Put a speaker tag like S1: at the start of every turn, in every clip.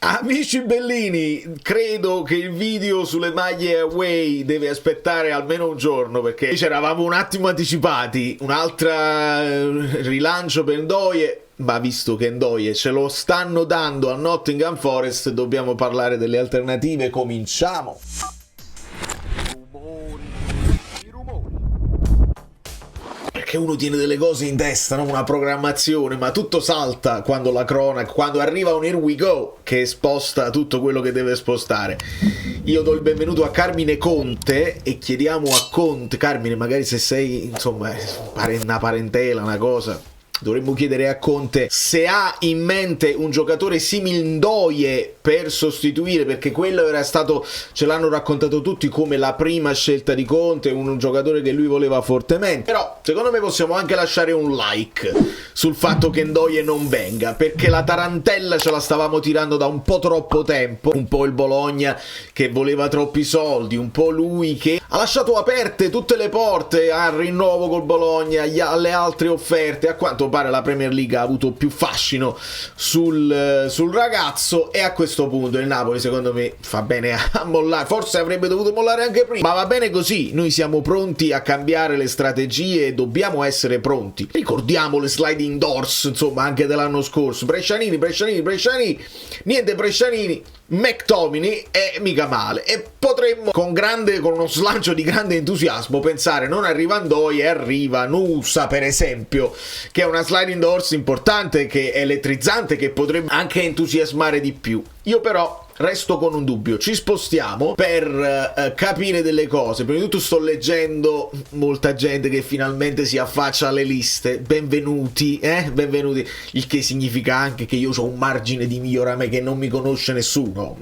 S1: Amici bellini, credo che il video sulle maglie away deve aspettare almeno un giorno, perché ci eravamo un attimo anticipati. Un'altra rilancio per Ndoye, ma visto che Ndoye ce lo stanno dando a Nottingham Forest, dobbiamo parlare delle alternative. Cominciamo! Perché uno tiene delle cose in testa, no? Una programmazione, ma tutto salta quando la cronaca, quando arriva un here we go che sposta tutto quello che deve spostare. Io do il benvenuto a Carmine Conte e chiediamo a Conte, Carmine, magari se sei, insomma, una parentela, una cosa, dovremmo chiedere a Conte se ha in mente un giocatore simil Ndoye per sostituire, perché quello era stato, ce l'hanno raccontato tutti come la prima scelta di Conte, un giocatore che lui voleva fortemente. Però secondo me possiamo anche lasciare un like sul fatto che Ndoye non venga, perché la tarantella ce la stavamo tirando da un po' troppo tempo, un po' il Bologna che voleva troppi soldi, un po' lui che ha lasciato aperte tutte le porte al rinnovo col Bologna, alle altre offerte. A quanto pare la Premier League ha avuto più fascino sul ragazzo, e a questo punto il Napoli secondo me fa bene a mollare. Forse avrebbe dovuto mollare anche prima, ma va bene così. Noi siamo pronti a cambiare le strategie e dobbiamo essere pronti. Ricordiamo le sliding doors, insomma, anche dell'anno scorso. Brescianini, niente Brescianini, McTominay è mica male, e potremmo con uno slancio di grande entusiasmo pensare non arriva Ndoye, arriva Nusa per esempio, che è una sliding doors importante, che è elettrizzante, che potrebbe anche entusiasmare di più. Io però resto con un dubbio. Ci spostiamo per capire delle cose. Prima di tutto sto leggendo molta gente che finalmente si affaccia alle liste. Benvenuti, benvenuti. Il che significa anche che io ho un margine di miglioramento, che non mi conosce nessuno.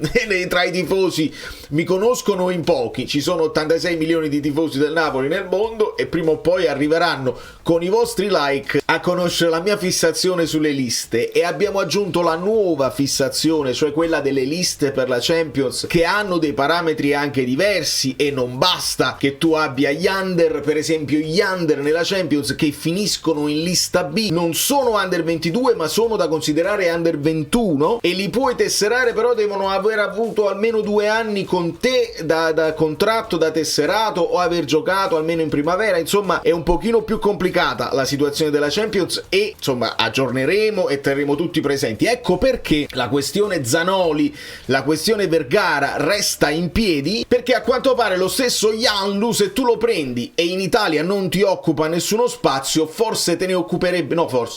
S1: Tra i tifosi mi conoscono in pochi. Ci sono 86 milioni di tifosi del Napoli nel mondo, e prima o poi arriveranno con i vostri like a conoscere la mia fissazione sulle liste. E abbiamo aggiunto la nuova fissazione, cioè quella delle liste per la Champions, che hanno dei parametri anche diversi, e non basta che tu abbia gli under. Per esempio gli under nella Champions che finiscono in lista B non sono under 22, ma sono da considerare under 21, e li puoi tesserare, però devono aver avuto almeno 2 anni con te da contratto, da tesserato, o aver giocato almeno in primavera. Insomma, è un pochino più complicata la situazione della Champions, e insomma aggiorneremo e terremo tutti presenti. Ecco perché la questione Zanoli, la questione Vergara resta in piedi, perché a quanto pare lo stesso Janlu, se tu lo prendi e in Italia non ti occupa nessuno spazio,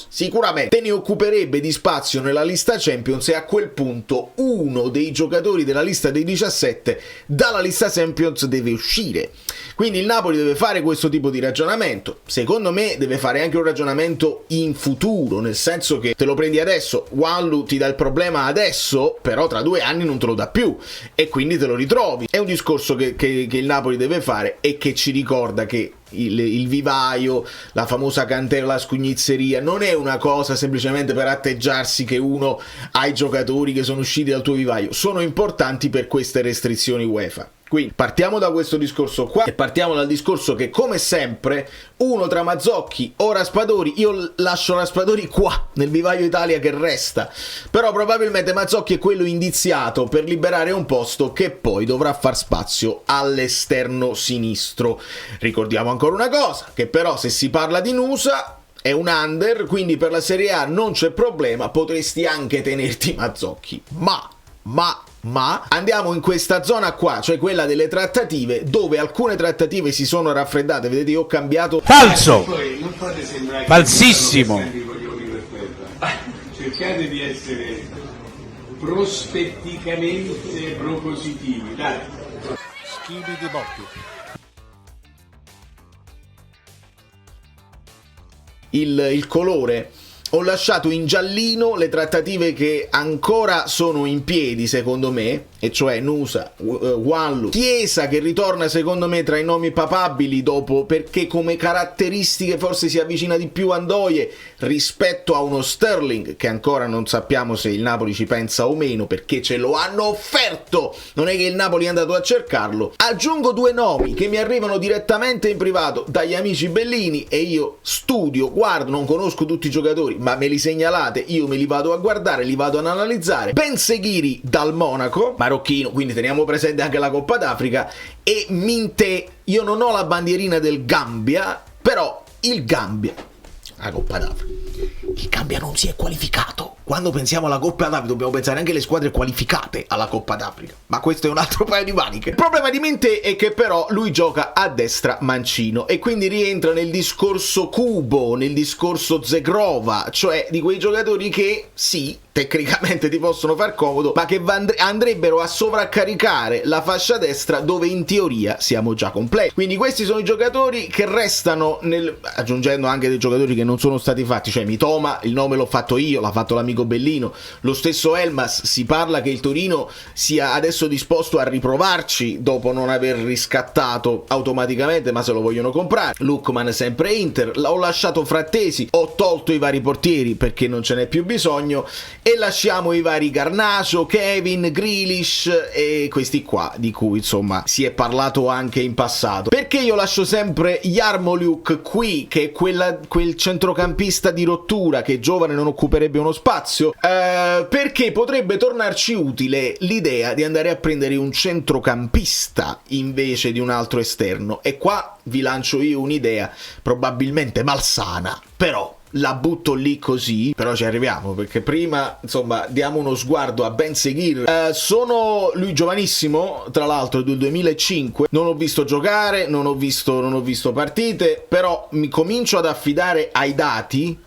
S1: sicuramente te ne occuperebbe di spazio nella lista Champions, e a quel punto uno dei giocatori della lista dei 17 dalla lista Champions deve uscire. Quindi il Napoli deve fare questo tipo di ragionamento. Secondo me deve fare anche un ragionamento in futuro, nel senso che te lo prendi adesso, Janlu ti dà il problema adesso, però tra 2 anni non te lo dà più, e quindi te lo ritrovi. È un discorso che il Napoli deve fare, e che ci ricorda che il vivaio, la famosa cantera, la scugnizzeria non è una cosa semplicemente per atteggiarsi che uno ha i giocatori che sono usciti dal tuo vivaio, sono importanti per queste restrizioni UEFA. Quindi partiamo da questo discorso qua, e partiamo dal discorso che, come sempre, uno tra Mazzocchi o Raspadori, io lascio Raspadori qua nel vivaio Italia che resta, però probabilmente Mazzocchi è quello indiziato per liberare un posto che poi dovrà far spazio all'esterno sinistro. Ricordiamo ancora una cosa, che però se si parla di Nusa è un under, quindi per la Serie A non c'è problema, potresti anche tenerti Mazzocchi, ma andiamo in questa zona qua, cioè quella delle trattative, dove alcune trattative si sono raffreddate. Vedete, io ho cambiato.
S2: Falso! Falsissimo!
S3: Cercate di essere prospetticamente propositivi, dai.
S2: Schimi di botti.
S1: Il colore. Ho lasciato in giallino le trattative che ancora sono in piedi, secondo me, e cioè Nusa, Janlu, Chiesa, che ritorna secondo me tra i nomi papabili dopo, perché come caratteristiche forse si avvicina di più a Ndoye rispetto a uno Sterling, che ancora non sappiamo se il Napoli ci pensa o meno, perché ce lo hanno offerto, non è che il Napoli è andato a cercarlo. Aggiungo 2 nomi che mi arrivano direttamente in privato dagli amici bellini, e io studio, guardo, non conosco tutti i giocatori, ma me li segnalate, io me li vado a guardare, li vado ad analizzare. Ben Seguiri dal Monaco, marocchino, quindi teniamo presente anche la Coppa d'Africa, e Minte, io non ho la bandierina del Gambia, però il Gambia, la Coppa d'Africa, il Gambia non si è qualificato. Quando pensiamo alla Coppa d'Africa dobbiamo pensare anche alle squadre qualificate alla Coppa d'Africa, ma questo è un altro paio di maniche. Il problema di Minte è che però lui gioca a destra mancino e quindi rientra nel discorso Kubo, nel discorso Zegrova, cioè di quei giocatori che sì, tecnicamente ti possono far comodo, ma che andrebbero a sovraccaricare la fascia destra dove in teoria siamo già completi. Quindi questi sono i giocatori che restano aggiungendo anche dei giocatori che non sono stati fatti, cioè Mitoma, il nome l'ho fatto io, l'ha fatto l'amico Bellino, lo stesso Elmas, si parla che il Torino sia adesso disposto a riprovarci dopo non aver riscattato automaticamente, ma se lo vogliono comprare. Lookman sempre Inter, ho lasciato Frattesi, ho tolto i vari portieri perché non ce n'è più bisogno e lasciamo i vari Garnacho, Kevin, Grealish e questi qua di cui insomma si è parlato anche in passato. Perché io lascio sempre Yarmolyuk qui, che è quel centrocampista di rottura che giovane non occuperebbe uno spazio? Perché potrebbe tornarci utile l'idea di andare a prendere un centrocampista invece di un altro esterno, e qua vi lancio io un'idea probabilmente malsana, però la butto lì così, però ci arriviamo, perché prima insomma diamo uno sguardo a Ben Seguir. Sono lui giovanissimo, tra l'altro del 2005, non ho visto giocare, non ho visto partite, però mi comincio ad affidare ai dati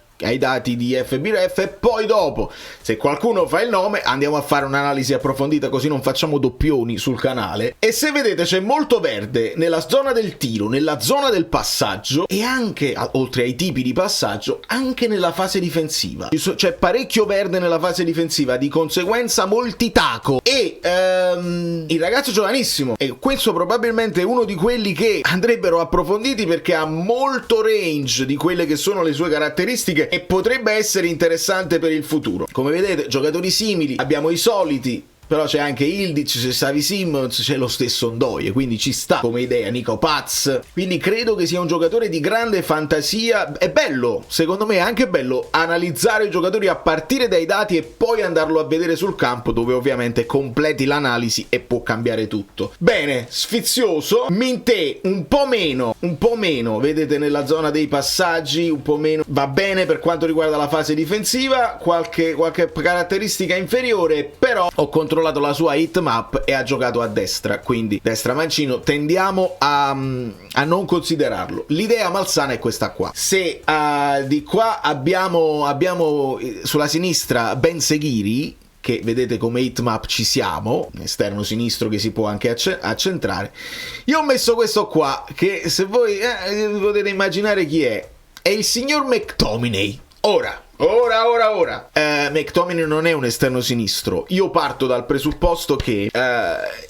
S1: di FBref, e poi dopo, se qualcuno fa il nome, andiamo a fare un'analisi approfondita, così non facciamo doppioni sul canale. E se vedete c'è molto verde nella zona del tiro, nella zona del passaggio e anche, oltre ai tipi di passaggio, anche nella fase difensiva. C'è parecchio verde nella fase difensiva, di conseguenza molti taco, e il ragazzo è giovanissimo, e questo probabilmente è uno di quelli che andrebbero approfonditi perché ha molto range di quelle che sono le sue caratteristiche e potrebbe essere interessante per il futuro. Come vedete, giocatori simili, abbiamo i soliti, però c'è anche Ildic, c'è Xavi Simons, c'è lo stesso Ndoye, quindi ci sta come idea Nico Paz, quindi credo che sia un giocatore di grande fantasia. È bello, secondo me è anche bello analizzare i giocatori a partire dai dati e poi andarlo a vedere sul campo, dove ovviamente completi l'analisi e può cambiare tutto. Bene, sfizioso. Minte un po' meno, vedete nella zona dei passaggi un po' meno, va bene per quanto riguarda la fase difensiva, qualche caratteristica inferiore, però ho controllato la sua hitmap e ha giocato a destra, quindi destra mancino, tendiamo a non considerarlo. L'idea malsana è questa qua. Se di qua abbiamo sulla sinistra Ben Seguiri, che vedete come hitmap ci siamo, esterno sinistro che si può anche accentrare, io ho messo questo qua che, se voi potete immaginare chi è il signor McTominay. Ora McTominay non è un esterno sinistro. Io parto dal presupposto che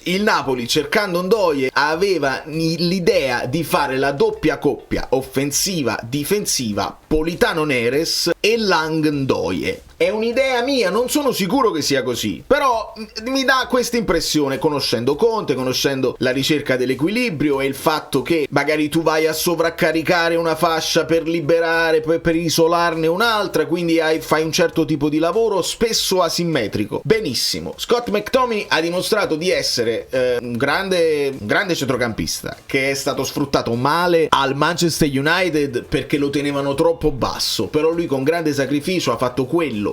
S1: il Napoli, cercando Ndoye, aveva l'idea di fare la doppia coppia offensiva-difensiva Politano-Neres e Lang-Ndoye. È un'idea mia, non sono sicuro che sia così, però mi dà questa impressione, conoscendo Conte, conoscendo la ricerca dell'equilibrio e il fatto che magari tu vai a sovraccaricare una fascia per liberare, per isolarne un'altra, quindi fai un certo tipo di lavoro spesso asimmetrico. Benissimo, Scott McTominay ha dimostrato di essere un grande centrocampista che è stato sfruttato male al Manchester United perché lo tenevano troppo basso, però lui con grande sacrificio ha fatto quello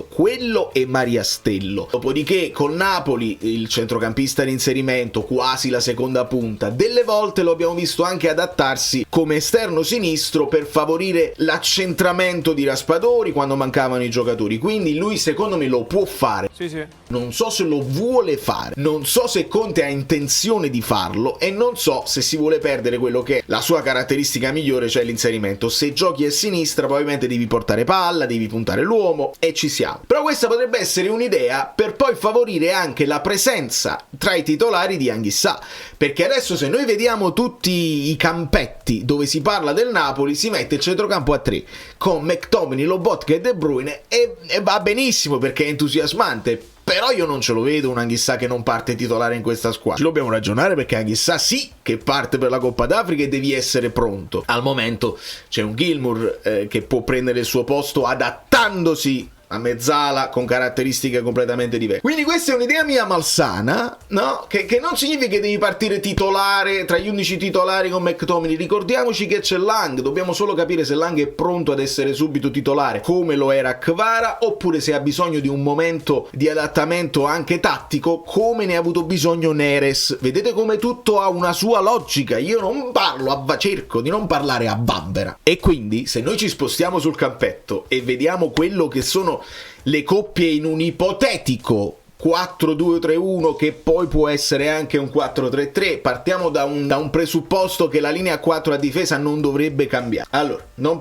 S1: e Maria Stello. Dopodiché col Napoli il centrocampista in inserimento, quasi la seconda punta, delle volte lo abbiamo visto anche adattarsi come esterno sinistro per favorire l'accentramento di Raspadori quando mancavano i giocatori, quindi lui secondo me lo può fare.
S2: Sì.
S1: Non so se lo vuole fare, non so se Conte ha intenzione di farlo e non so se si vuole perdere quello che è la sua caratteristica migliore, cioè l'inserimento. Se giochi a sinistra probabilmente devi portare palla, devi puntare l'uomo e ci siamo. Però questa potrebbe essere un'idea per poi favorire anche la presenza tra i titolari di Anghissà, perché adesso se noi vediamo tutti i campetti dove si parla del Napoli, si mette il centrocampo a 3 con McTominay, Lobotka e De Bruyne e va benissimo perché è entusiasmante. Però io non ce lo vedo un Anghissà che non parte titolare in questa squadra. Ci dobbiamo ragionare, perché Anghissà sì che parte per la Coppa d'Africa e devi essere pronto. Al momento c'è un Gilmour che può prendere il suo posto adattato spostandosi a mezzala con caratteristiche completamente diverse. Quindi questa è un'idea mia malsana, no? Che non significa che devi partire titolare tra gli 11 titolari con McTominay. Ricordiamoci che c'è Lang, dobbiamo solo capire se Lang è pronto ad essere subito titolare come lo era Kvara, oppure se ha bisogno di un momento di adattamento anche tattico come ne ha avuto bisogno Neres. Vedete come tutto ha una sua logica. Io non parlo cerco di non parlare a bambera. E quindi se noi ci spostiamo sul campetto e vediamo quello che sono le coppie in un ipotetico 4-2-3-1 che poi può essere anche un 4-3-3, partiamo da un presupposto che la linea 4 a difesa non dovrebbe cambiare. Allora, non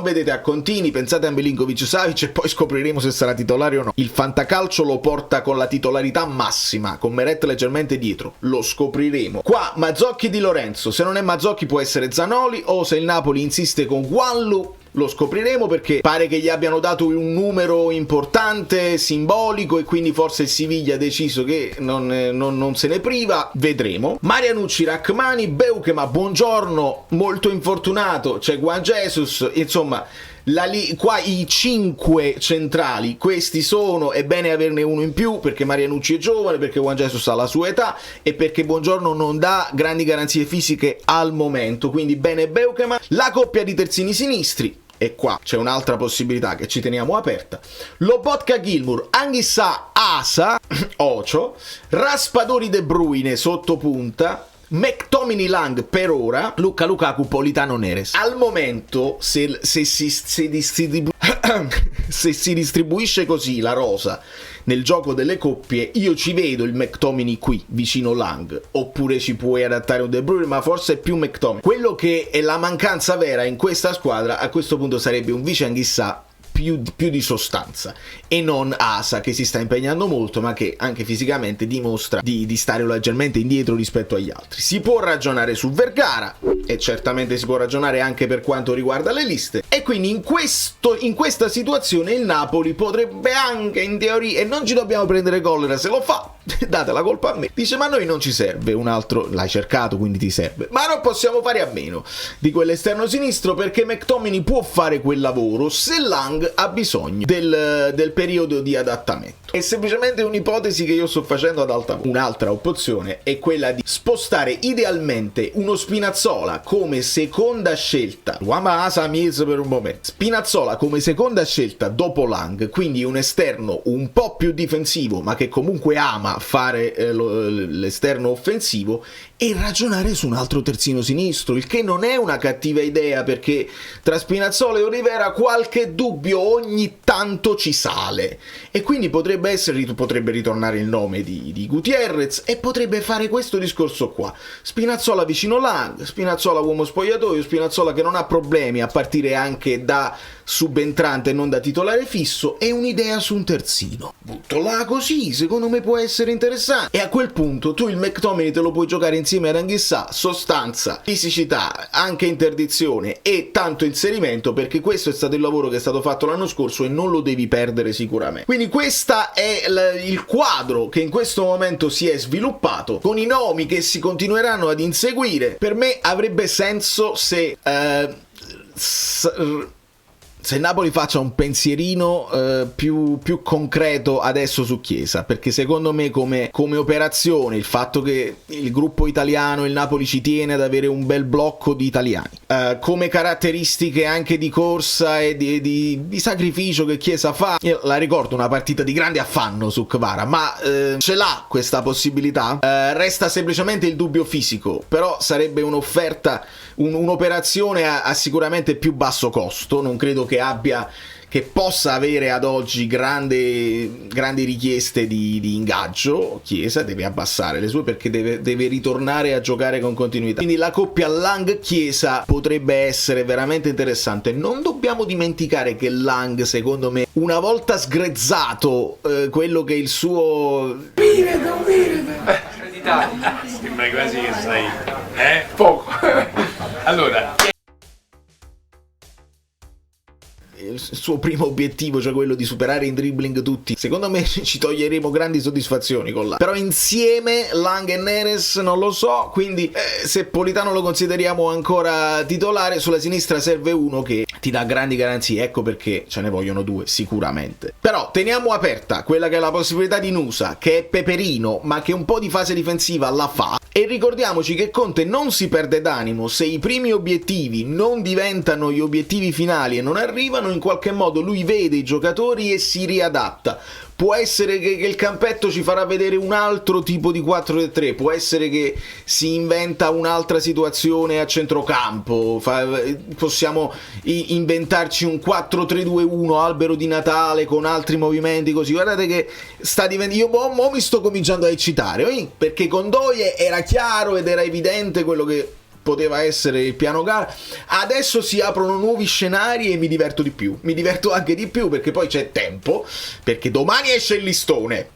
S1: vedete a Contini, pensate a Milinkovic-Savic e poi scopriremo se sarà titolare o no. Il fantacalcio lo porta con la titolarità massima, con Meret leggermente dietro, lo scopriremo. Qua Mazzocchi Di Lorenzo, se non è Mazzocchi può essere Zanoli, o se il Napoli insiste con Guanlu lo scopriremo, perché pare che gli abbiano dato un numero importante, simbolico, e quindi forse il Siviglia ha deciso che non se ne priva. Vedremo. Marianucci, Rachmani, Beukema, buongiorno, molto infortunato, c'è Juan Jesus, insomma qua i 5 centrali, questi sono, è bene averne uno in più perché Marianucci è giovane, perché Juan Jesus ha la sua età e perché Buongiorno non dà grandi garanzie fisiche al momento, quindi bene Beukema. La coppia di terzini sinistri, e qua c'è un'altra possibilità che ci teniamo aperta: Lobotka Gilmour, Anghissà Asa Ocio, Raspadori De Bruyne sotto punta, McTominay Lang per ora, Lukaku Politano Neres. Al momento se si distribuisce così la rosa nel gioco delle coppie, io ci vedo il McTominay qui vicino Lang, oppure ci puoi adattare un De Bruyne, ma forse è più McTominay. Quello che è la mancanza vera in questa squadra a questo punto sarebbe un vice Anghissà più di sostanza, e non Asa, che si sta impegnando molto ma che anche fisicamente dimostra di stare leggermente indietro rispetto agli altri. Si può ragionare su Vergara e certamente si può ragionare anche per quanto riguarda le liste, e quindi in questa situazione il Napoli potrebbe anche in teoria, e non ci dobbiamo prendere collera se lo fa, date la colpa a me, dice ma a noi non ci serve un altro, l'hai cercato quindi ti serve, ma non possiamo fare a meno di quell'esterno sinistro perché McTominay può fare quel lavoro se Lang ha bisogno del periodo di adattamento. È semplicemente un'ipotesi che io sto facendo ad alta voce. Un'altra opzione è quella di spostare idealmente uno Spinazzola come seconda scelta, Wamasa Mies per un momento, Spinazzola come seconda scelta dopo Lang, quindi un esterno un po' più difensivo ma che comunque ama fare l'esterno offensivo, e ragionare su un altro terzino sinistro, il che non è una cattiva idea, perché tra Spinazzola e Olivera qualche dubbio ogni tanto ci sale, e quindi potrebbe ritornare il nome di Gutierrez, e potrebbe fare questo discorso qua: Spinazzola vicino Lang, Spinazzola uomo spogliatoio, Spinazzola che non ha problemi a partire anche da subentrante e non da titolare fisso, e un'idea su un terzino. Butto là così, secondo me può essere interessante, e a quel punto tu il McTominay te lo puoi giocare insieme ad Anghissà, sostanza, fisicità, anche interdizione e tanto inserimento, perché questo è stato il lavoro che è stato fatto l'anno scorso e non lo devi perdere sicuramente. Quindi questa è il quadro che in questo momento si è sviluppato, con i nomi che si continueranno ad inseguire. Per me avrebbe senso se Napoli faccia un pensierino più concreto adesso su Chiesa, perché secondo me come operazione, il fatto che il gruppo italiano, il Napoli ci tiene ad avere un bel blocco di italiani, come caratteristiche anche di corsa e di sacrificio che Chiesa fa, io la ricordo una partita di grande affanno su Kvara, ma ce l'ha questa possibilità, resta semplicemente il dubbio fisico, però sarebbe un'offerta, un'operazione a sicuramente più basso costo. Non credo che possa avere ad oggi grandi richieste di ingaggio. Chiesa deve abbassare le sue perché deve ritornare a giocare con continuità, quindi la coppia Lang-Chiesa potrebbe essere veramente interessante. Non dobbiamo dimenticare che Lang, secondo me, una volta sgrezzato quello che è il suo
S3: sembra quasi che sai poco. Allora,
S1: il suo primo obiettivo, cioè quello di superare in dribbling tutti, secondo me ci toglieremo grandi soddisfazioni con Lang. Però insieme Lang e Neres non lo so, quindi se Politano lo consideriamo ancora titolare, sulla sinistra serve uno che ti dà grandi garanzie, ecco perché ce ne vogliono 2 sicuramente. Però teniamo aperta quella che è la possibilità di Nusa, che è peperino ma che un po' di fase difensiva la fa, e ricordiamoci che Conte non si perde d'animo se i primi obiettivi non diventano gli obiettivi finali e non arrivano, in qualche modo lui vede i giocatori e si riadatta. Può essere che il campetto ci farà vedere un altro tipo di 4-3, può essere che si inventa un'altra situazione a centrocampo, possiamo inventarci un 4-3-2-1 albero di Natale con altri movimenti così. Guardate che sta diventando, io mo mi sto cominciando a eccitare, perché con Ndoye era chiaro ed era evidente quello che poteva essere il piano gara. Adesso si aprono nuovi scenari e mi diverto di più, mi diverto anche di più perché poi c'è tempo, perché domani esce il listone,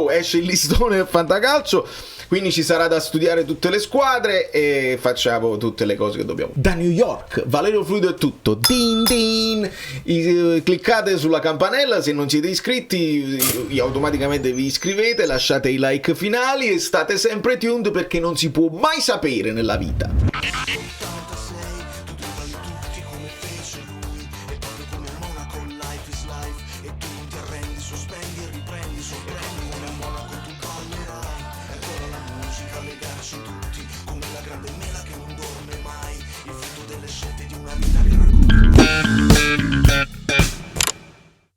S1: esce il listone del Fantacalcio, quindi ci sarà da studiare tutte le squadre e facciamo tutte le cose che dobbiamo. Da New York, Valerio Fluido è tutto. Din din! Cliccate sulla campanella se non siete iscritti, automaticamente vi iscrivete, lasciate i like finali e state sempre tuned perché non si può mai sapere nella vita.